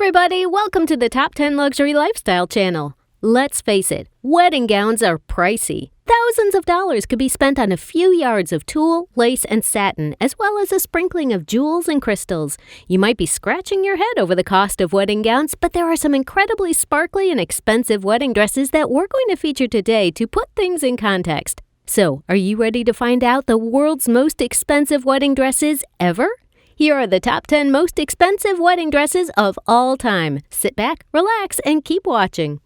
everybody, welcome to the Top 10 Luxury Lifestyle channel. Let's face it, wedding gowns are pricey. Thousands of dollars could be spent on a few yards of tulle, lace, and satin, as well as a sprinkling of jewels and crystals. You might be scratching your head over the cost of wedding gowns, but there are some incredibly sparkly and expensive wedding dresses that we're going to feature today to put things in context. So, are you ready to find out the world's most expensive wedding dresses ever? Here are the top 10 most expensive wedding dresses of all time. Sit back, relax, and keep watching.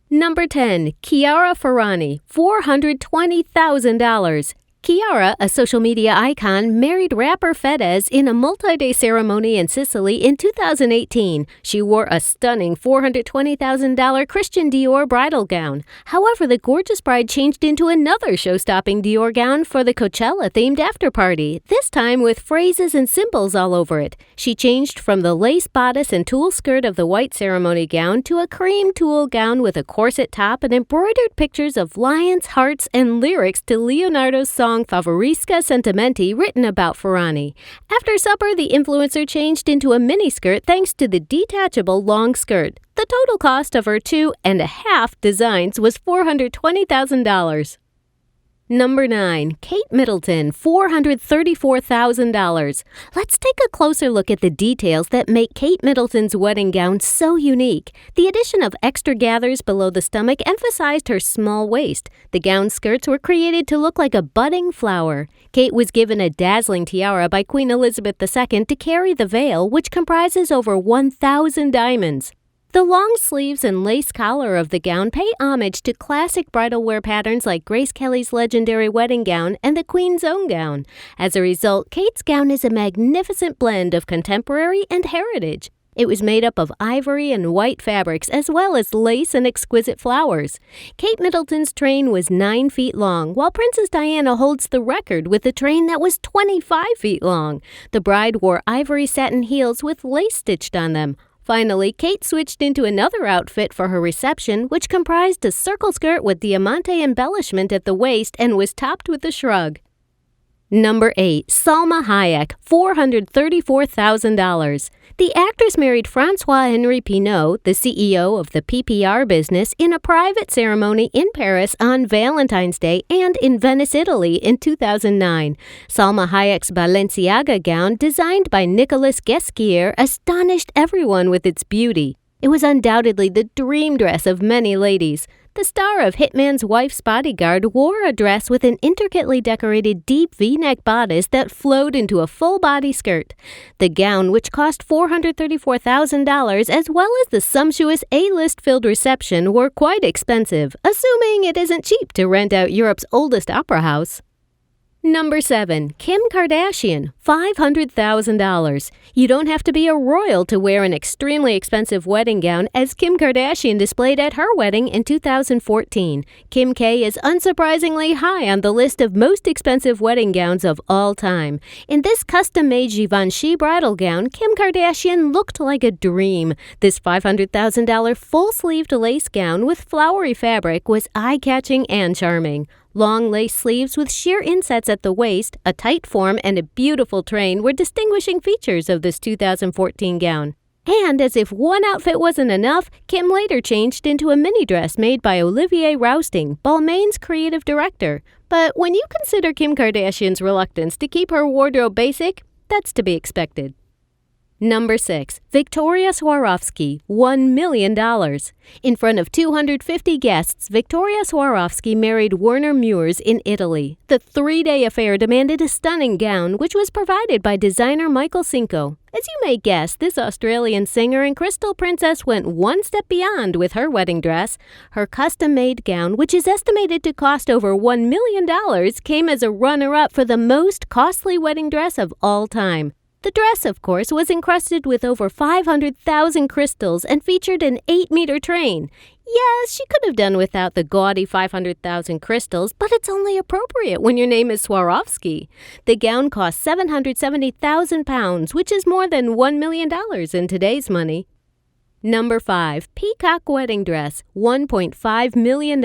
Number 10. Chiara Ferrini, $420,000. Chiara, a social media icon, married rapper Fedez in a multi-day ceremony in Sicily in 2018. She wore a stunning $420,000 Christian Dior bridal gown. However, the gorgeous bride changed into another show-stopping Dior gown for the Coachella-themed after-party, this time with phrases and symbols all over it. She changed from the lace bodice and tulle skirt of the white ceremony gown to a cream tulle gown with a corset top and embroidered pictures of lions, hearts, and lyrics to Leonardo's song Favorisca Sentimenti written about Ferrani. After supper, the influencer changed into a miniskirt thanks to the detachable long skirt. The total cost of her 2.5 designs was $420,000. Number 9. Kate Middleton, $434,000. Let's take a closer look at the details that make Kate Middleton's wedding gown so unique. The addition of extra gathers below the stomach emphasized her small waist. The gown skirts were created to look like a budding flower. Kate was given a dazzling tiara by Queen Elizabeth II to carry the veil, which comprises over 1,000 diamonds. The long sleeves and lace collar of the gown pay homage to classic bridal wear patterns like Grace Kelly's legendary wedding gown and the Queen's own gown. As a result, Kate's gown is a magnificent blend of contemporary and heritage. It was made up of ivory and white fabrics as well as lace and exquisite flowers. Kate Middleton's train was 9 feet long, while Princess Diana holds the record with a train that was 25 feet long. The bride wore ivory satin heels with lace stitched on them. Finally, Kate switched into another outfit for her reception, which comprised a circle skirt with diamante embellishment at the waist and was topped with a shrug. Number 8. Salma Hayek, $434,000. The actress married Francois-Henri Pinault, the CEO of the PPR business, in a private ceremony in Paris on Valentine's Day and in Venice, Italy in 2009. Salma Hayek's Balenciaga gown, designed by Nicolas Ghesquière, astonished everyone with its beauty. It was undoubtedly the dream dress of many ladies. The star of Hitman's Wife's Bodyguard wore a dress with an intricately decorated deep V-neck bodice that flowed into a full-body skirt. The gown, which cost $434,000, as well as the sumptuous A-list-filled reception, were quite expensive, assuming it isn't cheap to rent out Europe's oldest opera house. Number 7. Kim Kardashian, $500,000. You don't have to be a royal to wear an extremely expensive wedding gown, as Kim Kardashian displayed at her wedding in 2014. Kim K is unsurprisingly high on the list of most expensive wedding gowns of all time. In this custom-made Givenchy bridal gown, Kim Kardashian looked like a dream. This $500,000 full-sleeved lace gown with flowery fabric was eye-catching and charming. Long lace sleeves with sheer insets at the waist, a tight form, and a beautiful train were distinguishing features of this 2014 gown. And as if one outfit wasn't enough, Kim later changed into a mini dress made by Olivier Rousteing, Balmain's creative director. But when you consider Kim Kardashian's reluctance to keep her wardrobe basic, that's to be expected. Number 6. Victoria Swarovski, $1 million. In front of 250 guests, Victoria Swarovski married Werner Meurs in Italy. The 3-day affair demanded a stunning gown, which was provided by designer Michael Cinco. As you may guess, this Australian singer and crystal princess went one step beyond with her wedding dress. Her custom-made gown, which is estimated to cost over $1 million, came as a runner-up for the most costly wedding dress of all time. The dress, of course, was encrusted with over 500,000 crystals and featured an 8-meter train. Yes, she could have done without the gaudy 500,000 crystals, but it's only appropriate when your name is Swarovski. The gown cost £770,000, which is more than $1 million in today's money. Number 5. Peacock Wedding Dress, $1.5 million.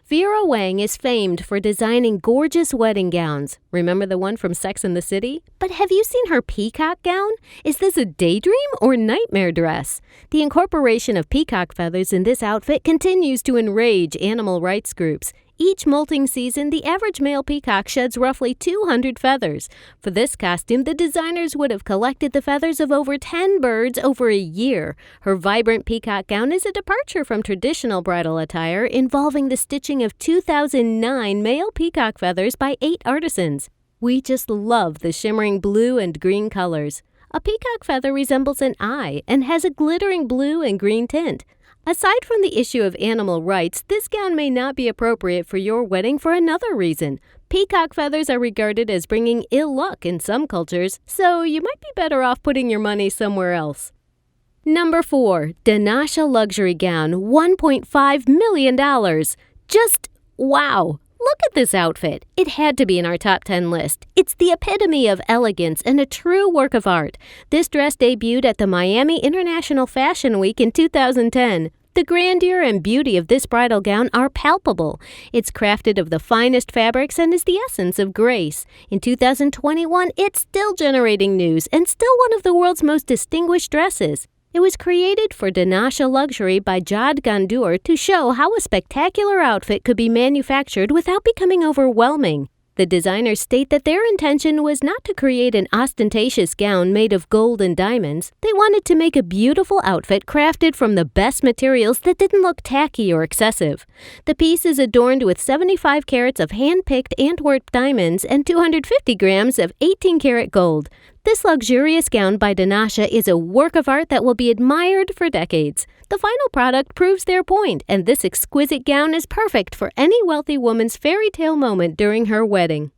Vera Wang is famed for designing gorgeous wedding gowns. Remember the one from Sex and the City? But have you seen her peacock gown? Is this a daydream or nightmare dress? The incorporation of peacock feathers in this outfit continues to enrage animal rights groups. Each molting season, the average male peacock sheds roughly 200 feathers. For this costume, the designers would have collected the feathers of over 10 birds over a year. Her vibrant peacock gown is a departure from traditional bridal attire, involving the stitching of 2009 male peacock feathers by 8 artisans. We just love the shimmering blue and green colors. A peacock feather resembles an eye and has a glittering blue and green tint. Aside from the issue of animal rights, this gown may not be appropriate for your wedding for another reason. Peacock feathers are regarded as bringing ill luck in some cultures, so you might be better off putting your money somewhere else. Number 4. Denali Luxury Gown, $1.5 million. Just wow! Look at this outfit. It had to be in our top 10 list. It's the epitome of elegance and a true work of art. This dress debuted at the Miami International Fashion Week in 2010. The grandeur and beauty of this bridal gown are palpable. It's crafted of the finest fabrics and is the essence of grace. In 2021, it's still generating news and still one of the world's most distinguished dresses. It was created for Denali Luxury by Jad Gandour to show how a spectacular outfit could be manufactured without becoming overwhelming. The designers state that their intention was not to create an ostentatious gown made of gold and diamonds. They wanted to make a beautiful outfit crafted from the best materials that didn't look tacky or excessive. The piece is adorned with 75 carats of hand-picked Antwerp diamonds and 250 grams of 18-karat gold. This luxurious gown by Denali is a work of art that will be admired for decades. The final product proves their point, and this exquisite gown is perfect for any wealthy woman's fairy tale moment during her wedding.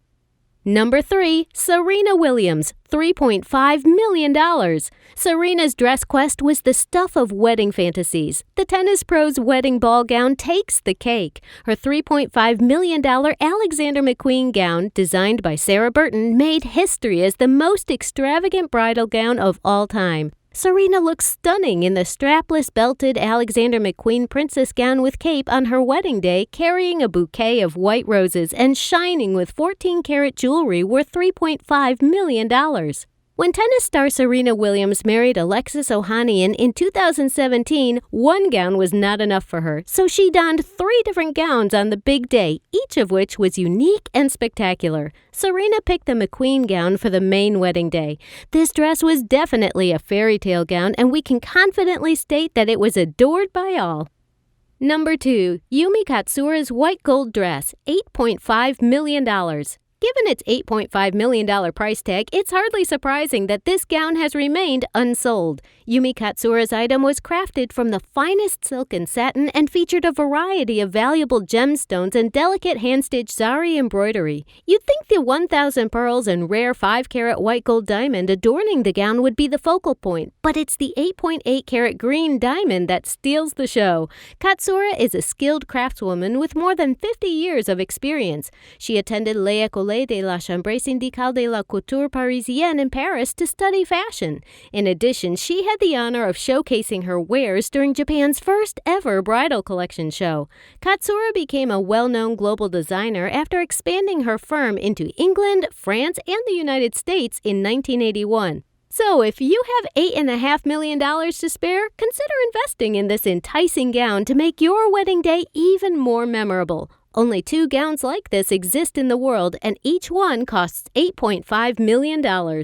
Number 3. Serena Williams, $3.5 million. Serena's dress quest was the stuff of wedding fantasies. The tennis pro's wedding ball gown takes the cake. Her $3.5 million Alexander McQueen gown, designed by Sarah Burton, made history as the most extravagant bridal gown of all time. Serena looks stunning in the strapless belted Alexander McQueen princess gown with cape on her wedding day, carrying a bouquet of white roses and shining with 14-karat jewelry worth $3.5 million. When tennis star Serena Williams married Alexis Ohanian in 2017, one gown was not enough for her, so she donned 3 different gowns on the big day, each of which was unique and spectacular. Serena picked the McQueen gown for the main wedding day. This dress was definitely a fairy tale gown, and we can confidently state that it was adored by all. Number 2. Yumi Katsura's white gold dress, $8.5 million. Given its $8.5 million price tag, it's hardly surprising that this gown has remained unsold. Yumi Katsura's item was crafted from the finest silk and satin and featured a variety of valuable gemstones and delicate hand-stitched zari embroidery. You'd think the 1,000 pearls and rare 5-carat white gold diamond adorning the gown would be the focal point, but it's the 8.8-carat green diamond that steals the show. Katsura is a skilled craftswoman with more than 50 years of experience. She attended l'École de la Chambre Syndicale de la Couture Parisienne in Paris to study fashion. In addition, she had the honor of showcasing her wares during Japan's first ever bridal collection show. Katsura became a well-known global designer after expanding her firm into England, France, and the United States in 1981. So if you have $8.5 million to spare, consider investing in this enticing gown to make your wedding day even more memorable. Only 2 gowns like this exist in the world, and each one costs $8.5 million.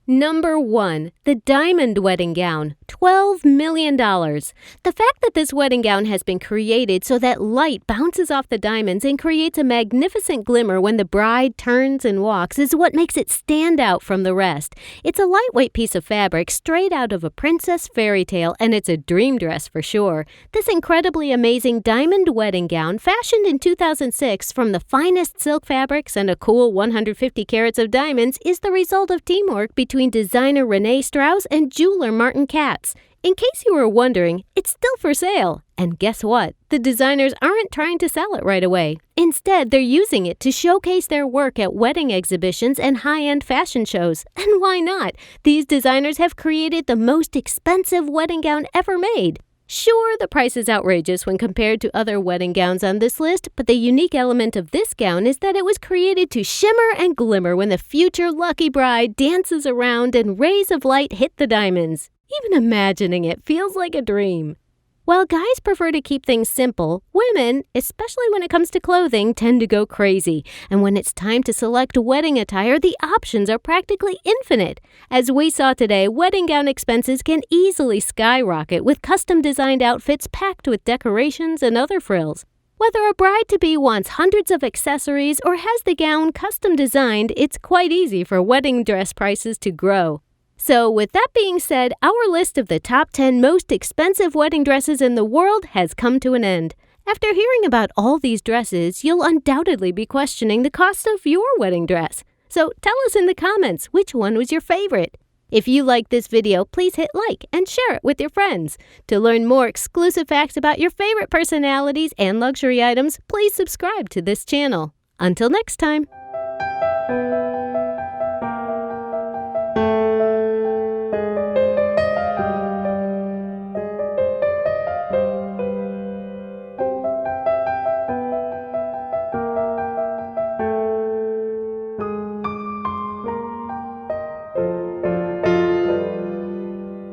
Number 1. The Diamond Wedding Gown, $12 million. The fact that this wedding gown has been created so that light bounces off the diamonds and creates a magnificent glimmer when the bride turns and walks is what makes it stand out from the rest. It's a lightweight piece of fabric straight out of a princess fairy tale, and it's a dream dress for sure. This incredibly amazing diamond wedding gown, fashioned in 2006 from the finest silk fabrics and a cool 150 carats of diamonds, is the result of teamwork between designer Renee Strauss and jeweler Martin Katz. In case you were wondering, it's still for sale. And guess what? The designers aren't trying to sell it right away. Instead, they're using it to showcase their work at wedding exhibitions and high-end fashion shows. And why not? These designers have created the most expensive wedding gown ever made. Sure, the price is outrageous when compared to other wedding gowns on this list, but the unique element of this gown is that it was created to shimmer and glimmer when the future lucky bride dances around and rays of light hit the diamonds. Even imagining it feels like a dream. While guys prefer to keep things simple, women, especially when it comes to clothing, tend to go crazy. And when it's time to select wedding attire, the options are practically infinite. As we saw today, wedding gown expenses can easily skyrocket with custom-designed outfits packed with decorations and other frills. Whether a bride-to-be wants hundreds of accessories or has the gown custom-designed, it's quite easy for wedding dress prices to grow. So with that being said, our list of the top 10 most expensive wedding dresses in the world has come to an end. After hearing about all these dresses, you'll undoubtedly be questioning the cost of your wedding dress. So tell us in the comments which one was your favorite. If you liked this video, please hit like and share it with your friends. To learn more exclusive facts about your favorite personalities and luxury items, please subscribe to this channel. Until next time.